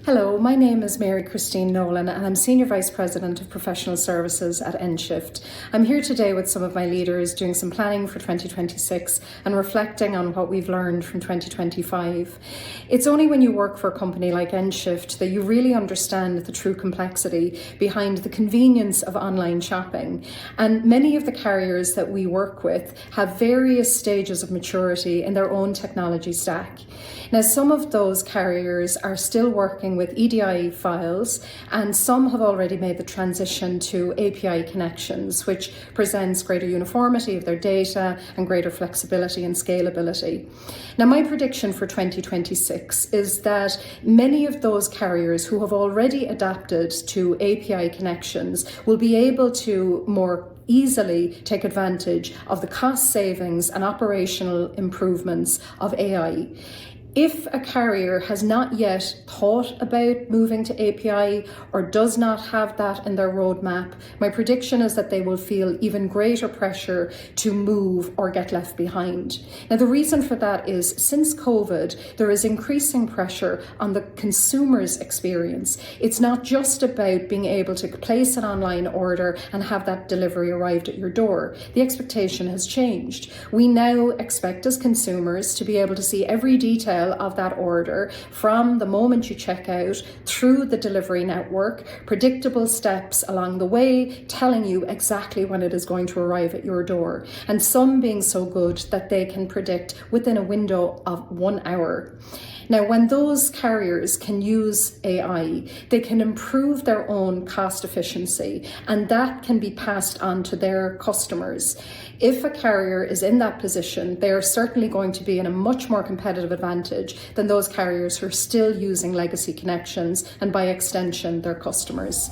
Hello, my name is Mary Christine Nolan and I'm Senior Vice President of Professional Services at nShift. I'm here today with some of my leaders doing some planning for 2026 and reflecting on what we've learned from 2025. It's only when you work for a company like nShift that you really understand the true complexity behind the convenience of online shopping. And many of the carriers that we work with have various stages of maturity in their own technology stack. Now, some of those carriers are still working with EDI files, and some have already made the transition to API connections, which presents greater uniformity of their data and greater flexibility and scalability. Now, my prediction for 2026 is that many of those carriers who have already adapted to API connections will be able to more easily take advantage of the cost savings and operational improvements of AI. If a carrier has not yet thought about moving to API or does not have that in their roadmap, my prediction is that they will feel even greater pressure to move or get left behind. Now, the reason for that is since COVID, there is increasing pressure on the consumer's experience. It's not just about being able to place an online order and have that delivery arrived at your door. The expectation has changed. We now expect as consumers to be able to see every detail of that order from the moment you check out through the delivery network, predictable steps along the way, telling you exactly when it is going to arrive at your door. And some being so good that they can predict within a window of 1 hour. Now, when those carriers can use AI, they can improve their own cost efficiency, and that can be passed on to their customers. If a carrier is in that position, they are certainly going to be in a much more competitive advantage than those carriers who are still using legacy connections and by extension, their customers.